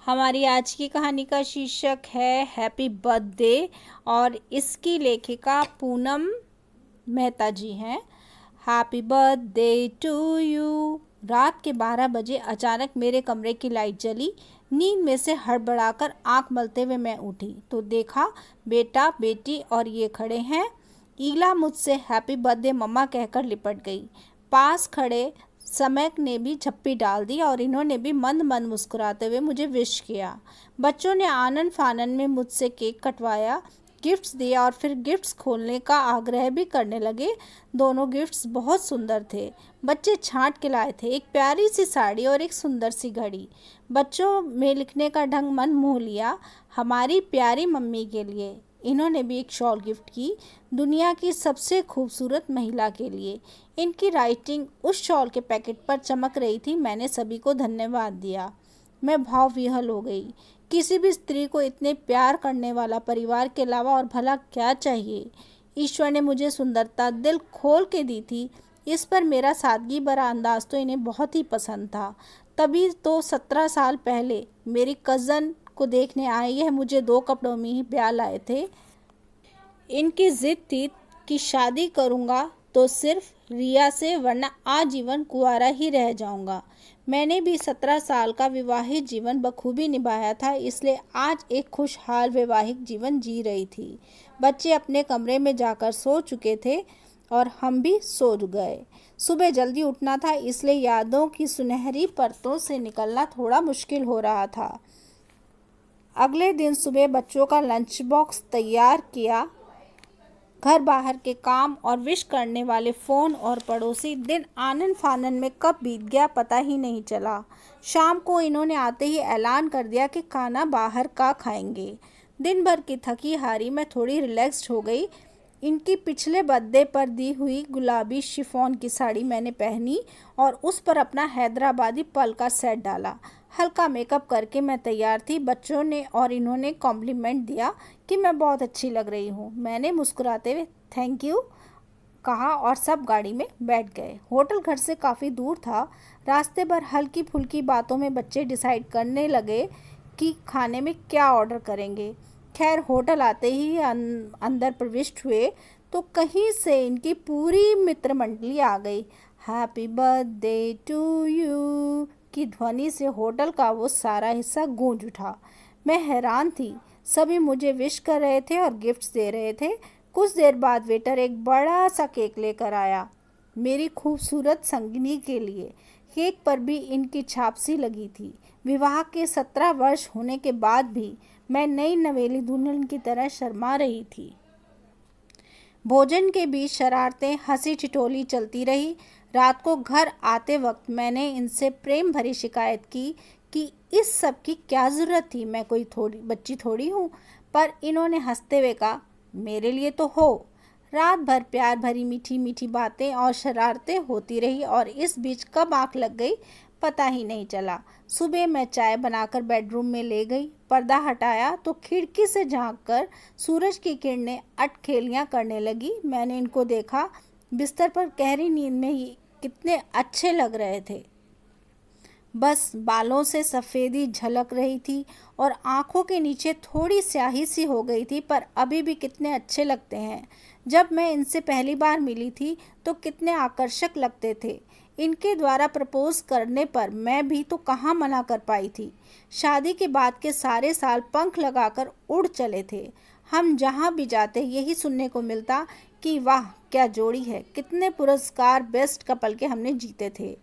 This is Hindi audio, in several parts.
हमारी आज की कहानी का शीर्षक है हैप्पी बर्थडे और इसकी लेखिका पूनम मेहता जी हैं। Happy birthday to you. रात के 12 बजे अचानक मेरे कमरे की लाइट जली। नींद में से हड़बड़ाकर आंख मलते हुए मैं उठी तो देखा बेटा बेटी और ये खड़े हैं। ईला मुझसे हैप्पी बर्थडे मम्मा कहकर लिपट गई। पास खड़े समैक ने भी झप्पी डाल दी और इन्होंने भी मंद मंद मुस्कुराते हुए मुझे विश किया। बच्चों ने आनन फानन में मुझसे केक कटवाया, गिफ्ट्स दिया और फिर गिफ्ट्स खोलने का आग्रह भी करने लगे। दोनों गिफ्ट्स बहुत सुंदर थे। बच्चे छांट के लाए थे, एक प्यारी सी साड़ी और एक सुंदर सी घड़ी। बच्चों में लिखने का ढंग मन मोह लिया। हमारी प्यारी मम्मी के लिए। इन्होंने भी एक शॉल गिफ्ट की, दुनिया की सबसे खूबसूरत महिला के लिए। इनकी राइटिंग उस शॉल के पैकेट पर चमक रही थी। मैंने सभी को धन्यवाद दिया। मैं भाव विह्वल हो गई। किसी भी स्त्री को इतने प्यार करने वाला परिवार के अलावा और भला क्या चाहिए। ईश्वर ने मुझे सुंदरता दिल खोल के दी थी। इस पर मेरा सादगी भरा अंदाज तो इन्हें बहुत ही पसंद था। तभी तो 17 साल पहले मेरी कज़न को देखने आए यह मुझे 2 कपड़ों में ही ब्याह लाए थे। इनकी जिद थी कि शादी करूँगा तो सिर्फ रिया से, वरना आजीवन कुंवारा ही रह जाऊंगा। मैंने भी 17 साल का विवाहित जीवन बखूबी निभाया था, इसलिए आज एक खुशहाल वैवाहिक जीवन जी रही थी। बच्चे अपने कमरे में जाकर सो चुके थे और हम भी सो गए। सुबह जल्दी उठना था, इसलिए यादों की सुनहरी परतों से निकलना थोड़ा मुश्किल हो रहा था। अगले दिन सुबह बच्चों का लंच बॉक्स तैयार किया। घर बाहर के काम और विश करने वाले फ़ोन और पड़ोसी, दिन आनन फानन में कब बीत गया पता ही नहीं चला। शाम को इन्होंने आते ही ऐलान कर दिया कि खाना बाहर का खाएंगे। दिन भर की थकी हारी मैं थोड़ी रिलैक्स्ड हो गई। इनकी पिछले बर्थडे पर दी हुई गुलाबी शिफॉन की साड़ी मैंने पहनी और उस पर अपना हैदराबादी पल का सेट डाला। हल्का मेकअप करके मैं तैयार थी। बच्चों ने और इन्होंने कॉम्प्लीमेंट दिया कि मैं बहुत अच्छी लग रही हूँ। मैंने मुस्कुराते हुए थैंक यू कहा और सब गाड़ी में बैठ गए। होटल घर से काफ़ी दूर था। रास्ते भर हल्की फुल्की बातों में बच्चे डिसाइड करने लगे कि खाने में क्या ऑर्डर करेंगे। खैर होटल आते ही अंदर प्रविष्ट हुए तो कहीं से इनकी पूरी मित्र मंडली आ गई। हैप्पी बर्थडे टू यू की ध्वनि से होटल का वो सारा हिस्सा गूंज उठा। मैं हैरान थी। सभी मुझे विश कर रहे थे और गिफ्ट्स दे रहे थे। कुछ देर बाद वेटर एक बड़ा सा केक लेकर आया मेरी खूबसूरत संगिनी के लिए। केक पर भी इनकी छाप सी लगी थी। विवाह के 17 वर्ष होने के बाद भी मैं नई नवेली दुल्हन की तरह शर्मा रही थी। भोजन के बीच शरारतें, हंसी ठिठोली चलती रही। रात को घर आते वक्त मैंने इनसे प्रेम भरी शिकायत की कि इस सब की क्या ज़रूरत थी, मैं कोई बच्ची थोड़ी हूँ। पर इन्होंने हंसते हुए कहा मेरे लिए तो हो। रात भर प्यार भरी मीठी मीठी बातें और शरारतें होती रही और इस बीच कब आँख लग गई पता ही नहीं चला। सुबह मैं चाय बनाकर बेडरूम में ले गई। पर्दा हटाया तो खिड़की से झांककर सूरज की किरणें अटखेलियाँ करने लगी। मैंने इनको देखा। बिस्तर पर गहरी नींद में ही कितने अच्छे लग रहे थे। बस बालों से सफ़ेदी झलक रही थी और आँखों के नीचे थोड़ी स्याही सी हो गई थी, पर अभी भी कितने अच्छे लगते हैं। जब मैं इनसे पहली बार मिली थी तो कितने आकर्षक लगते थे। इनके द्वारा प्रपोज करने पर मैं भी तो कहाँ मना कर पाई थी। शादी के बाद के सारे साल पंख लगाकर उड़ चले थे। हम जहाँ भी जाते यही सुनने को मिलता कि वाह क्या जोड़ी है, कितने पुरस्कार बेस्ट कपल के हमने जीते थे।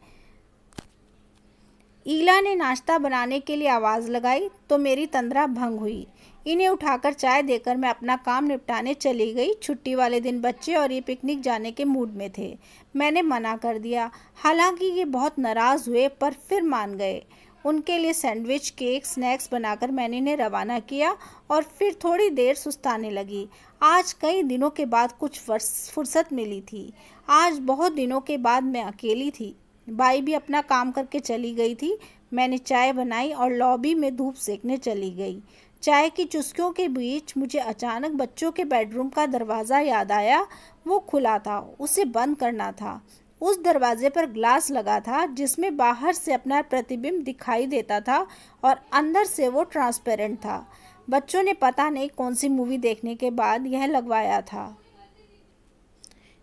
ईला ने नाश्ता बनाने के लिए आवाज़ लगाई तो मेरी तंद्रा भंग हुई। इन्हें उठाकर चाय देकर मैं अपना काम निपटाने चली गई। छुट्टी वाले दिन बच्चे और ये पिकनिक जाने के मूड में थे। मैंने मना कर दिया। हालांकि ये बहुत नाराज़ हुए पर फिर मान गए। उनके लिए सैंडविच, केक, स्नैक्स बनाकर मैंने इन्हें रवाना किया और फिर थोड़ी देर सुस्ताने लगी। आज कई दिनों के बाद कुछ फुर्सत मिली थी। आज बहुत दिनों के बाद मैं अकेली थी। बाई भी अपना काम करके चली गई थी। मैंने चाय बनाई और लॉबी में धूप सेकने चली गई। चाय की चुस्कियों के बीच मुझे अचानक बच्चों के बेडरूम का दरवाज़ा याद आया। वो खुला था, उसे बंद करना था। उस दरवाजे पर ग्लास लगा था जिसमें बाहर से अपना प्रतिबिंब दिखाई देता था और अंदर से वो ट्रांसपेरेंट था। बच्चों ने पता नहीं कौन सी मूवी देखने के बाद यह लगवाया था।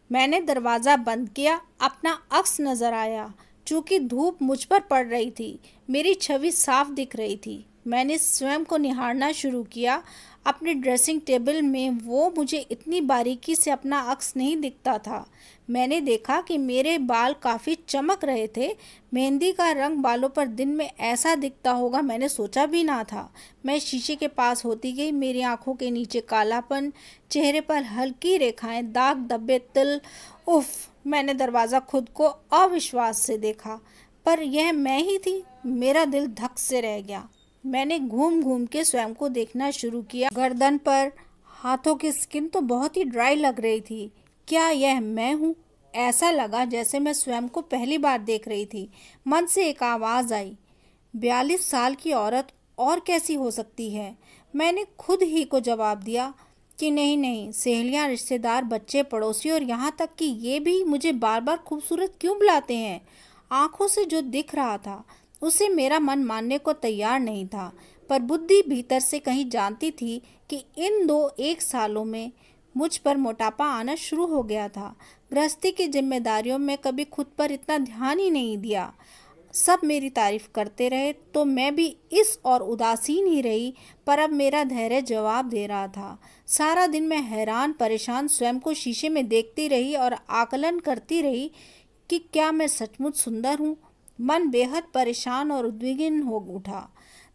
मैंने दरवाज़ा बंद किया। अपना अक्स नज़र आया। चूँकि धूप मुझ पर पड़ रही थी, मेरी छवि साफ दिख रही थी। मैंने स्वयं को निहारना शुरू किया। अपने ड्रेसिंग टेबल में वो मुझे इतनी बारीकी से अपना अक्स नहीं दिखता था। मैंने देखा कि मेरे बाल काफ़ी चमक रहे थे। मेहंदी का रंग बालों पर दिन में ऐसा दिखता होगा मैंने सोचा भी ना था। मैं शीशे के पास होती गई। मेरी आंखों के नीचे कालापन, चेहरे पर हल्की रेखाएं, दाग धब्बे, तिल। उफ! मैंने दरवाज़ा खुद को अविश्वास से देखा, पर यह मैं ही थी। मेरा दिल धक से रह गया। मैंने घूम घूम के स्वयं को देखना शुरू किया। गर्दन पर हाथों की स्किन तो बहुत ही ड्राई लग रही थी। क्या यह मैं हूँ? ऐसा लगा जैसे मैं स्वयं को पहली बार देख रही थी। मन से एक आवाज़ आई, 42 साल की औरत और कैसी हो सकती है? मैंने खुद ही को जवाब दिया कि नहीं नहीं, सहेलियाँ, रिश्तेदार, बच्चे, पड़ोसी और यहाँ तक कि ये भी मुझे बार बार खूबसूरत क्यों बुलाते हैं? आंखों से जो दिख रहा था उसे मेरा मन मानने को तैयार नहीं था, पर बुद्धि भीतर से कहीं जानती थी कि इन 2-1 सालों में मुझ पर मोटापा आना शुरू हो गया था। गृहस्थी की जिम्मेदारियों में कभी खुद पर इतना ध्यान ही नहीं दिया। सब मेरी तारीफ करते रहे तो मैं भी इस और उदासीन ही रही, पर अब मेरा धैर्य जवाब दे रहा था। सारा दिन मैं हैरान परेशान स्वयं को शीशे में देखती रही और आकलन करती रही कि क्या मैं सचमुच सुंदर हूँ। मन बेहद परेशान और उद्विग्न हो उठा।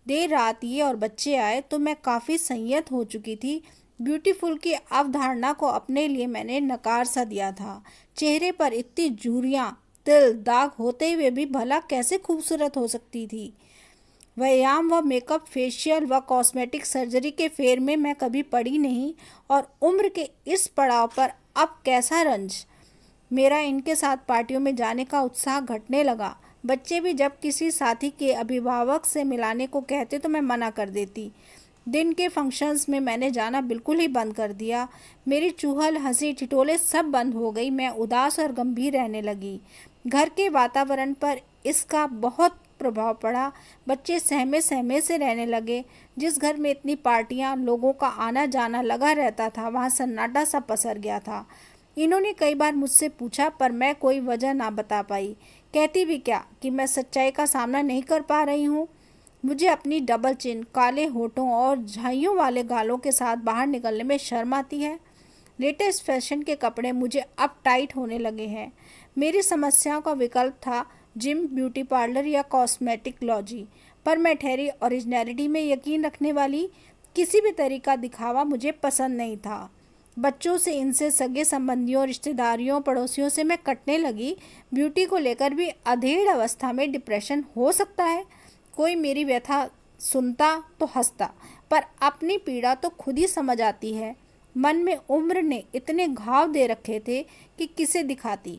देर रात ये और बच्चे आए तो मैं काफ़ी संयत हो चुकी थी। ब्यूटीफुल की अवधारणा को अपने लिए मैंने नकार सा दिया था। चेहरे पर इतनी झुर्रियाँ, तिल, दाग होते हुए भी भला कैसे खूबसूरत हो सकती थी? व्यायाम व मेकअप, फेशियल व कॉस्मेटिक सर्जरी के फेर में मैं कभी पड़ी नहीं, और उम्र के इस पड़ाव पर अब कैसा रंज। मेरा इनके साथ पार्टियों में जाने का उत्साह घटने लगा। बच्चे भी जब किसी साथी के अभिभावक से मिलाने को कहते तो मैं मना कर देती। दिन के फंक्शंस में मैंने जाना बिल्कुल ही बंद कर दिया। मेरी चूहल, हंसी, ठिठोले सब बंद हो गई। मैं उदास और गंभीर रहने लगी। घर के वातावरण पर इसका बहुत प्रभाव पड़ा। बच्चे सहमे सहमे से रहने लगे। जिस घर में इतनी पार्टियां, लोगों का आना जाना लगा रहता था, वहाँ सन्नाटा सा पसर गया था। इन्होंने कई बार मुझसे पूछा, पर मैं कोई वजह ना बता पाई। कहती भी क्या कि मैं सच्चाई का सामना नहीं कर पा रही हूँ। मुझे अपनी डबल चिन, काले होठों और झाइयों वाले गालों के साथ बाहर निकलने में शर्म आती है। लेटेस्ट फैशन के कपड़े मुझे अब टाइट होने लगे हैं। मेरी समस्याओं का विकल्प था जिम, ब्यूटी पार्लर या कॉस्मेटिकोलॉजी, पर मैं ठहरी ओरिजिनलिटी में यकीन रखने वाली। किसी भी तरीका दिखावा मुझे पसंद नहीं था। बच्चों से, इनसे, सगे संबंधियों, रिश्तेदारियों, पड़ोसियों से मैं कटने लगी। ब्यूटी को लेकर भी अधेड़ अवस्था में डिप्रेशन हो सकता है। कोई मेरी व्यथा सुनता तो हंसता, पर अपनी पीड़ा तो खुद ही समझ आती है। मन में उम्र ने इतने घाव दे रखे थे कि किसे दिखाती।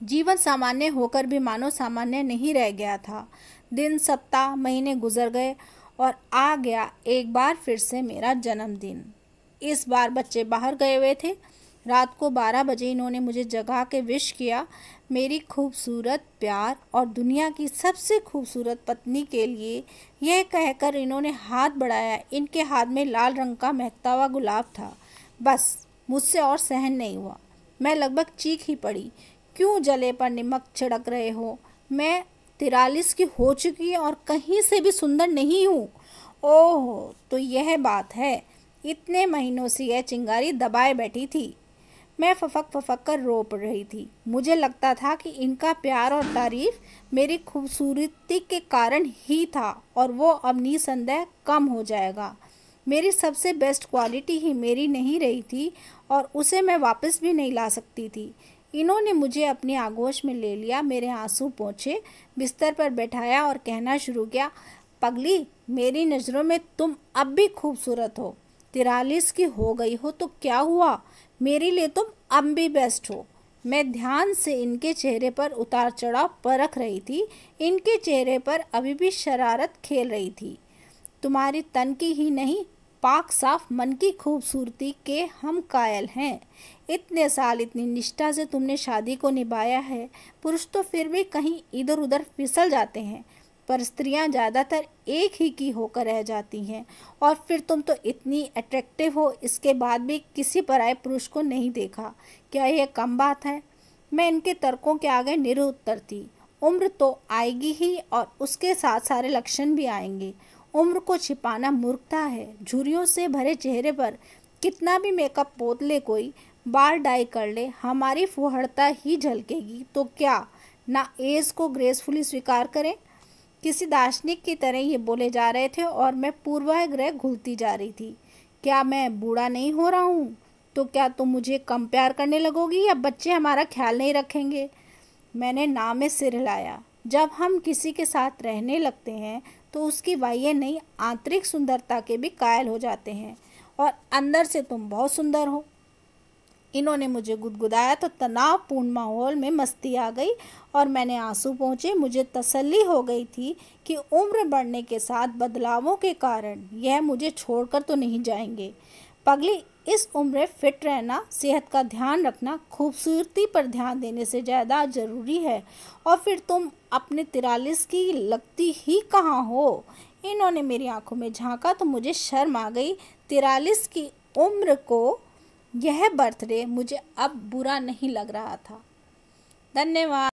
जीवन सामान्य होकर भी मानो सामान्य नहीं रह गया था। दिन, सप्ताह, महीने गुजर गए और आ गया एक बार फिर से मेरा जन्मदिन। इस बार बच्चे बाहर गए हुए थे। रात को 12 बजे इन्होंने मुझे जगा के विश किया। मेरी खूबसूरत, प्यार और दुनिया की सबसे खूबसूरत पत्नी के लिए, यह कहकर इन्होंने हाथ बढ़ाया। इनके हाथ में लाल रंग का महकता हुआ गुलाब था। बस मुझसे और सहन नहीं हुआ। मैं लगभग चीख ही पड़ी। क्यों जले पर नमक छिड़क रहे हो? मैं 43 की हो चुकी और कहीं से भी सुंदर नहीं हूँ। ओह, तो यह बात है। इतने महीनों से यह चिंगारी दबाए बैठी थी। मैं फफक कर रो पड़ रही थी। मुझे लगता था कि इनका प्यार और तारीफ मेरी खूबसूरती के कारण ही था, और वो अब निसंदेह कम हो जाएगा। मेरी सबसे बेस्ट क्वालिटी ही मेरी नहीं रही थी, और उसे मैं वापस भी नहीं ला सकती थी। इन्होंने मुझे अपनी आगोश में ले लिया, मेरे आंसू पोंछे, बिस्तर पर बैठाया और कहना शुरू किया, पगली, मेरी नज़रों में तुम अब भी खूबसूरत हो। 43 की हो गई हो तो क्या हुआ? मेरे लिए तुम अब भी बेस्ट हो। मैं ध्यान से इनके चेहरे पर उतार चढ़ाव परख रही थी। इनके चेहरे पर अभी भी शरारत खेल रही थी। तुम्हारी तन की ही नहीं, पाक साफ मन की खूबसूरती के हम कायल हैं। इतने साल इतनी निष्ठा से तुमने शादी को निभाया है। पुरुष तो फिर भी कहीं इधर उधर फिसल जाते हैं, पर स्त्रियां ज़्यादातर एक ही की होकर रह जाती हैं। और फिर तुम तो इतनी अट्रैक्टिव हो, इसके बाद भी किसी पराये पुरुष को नहीं देखा। क्या यह कम बात है? मैं इनके तर्कों के आगे निरुत्तर थी। उम्र तो आएगी ही और उसके साथ सारे लक्षण भी आएंगे। उम्र को छिपाना मूर्खता है। झुर्रियों से भरे चेहरे पर कितना भी मेकअप पोत ले कोई, बाल डाई कर ले, हमारी फुहड़ता ही झलकेगी। तो क्या ना एज को ग्रेसफुली स्वीकार करें? किसी दार्शनिक की तरह ये बोले जा रहे थे और मैं पूर्वाग्रह घुलती जा रही थी। क्या मैं बूढ़ा नहीं हो रहा हूँ? तो क्या तुम मुझे कम प्यार करने लगोगी या बच्चे हमारा ख्याल नहीं रखेंगे? मैंने ना में सिर हिलाया। जब हम किसी के साथ रहने लगते हैं तो उसकी बाह्य नहीं, आंतरिक सुंदरता के भी कायल हो जाते हैं, और अंदर से तुम बहुत सुंदर हो। इन्होंने मुझे गुदगुदाया तो तनावपूर्ण माहौल में मस्ती आ गई और मैंने आंसू पोंछे। मुझे तसल्ली हो गई थी कि उम्र बढ़ने के साथ बदलावों के कारण यह मुझे छोड़कर तो नहीं जाएंगे। पगली, इस उम्र फिट रहना, सेहत का ध्यान रखना, खूबसूरती पर ध्यान देने से ज़्यादा ज़रूरी है। और फिर तुम अपने 43 की लगती ही कहाँ हो? इन्होंने मेरी आंखों में झांका तो मुझे शर्म आ गई। 43 की उम्र को यह बर्थडे मुझे अब बुरा नहीं लग रहा था। धन्यवाद।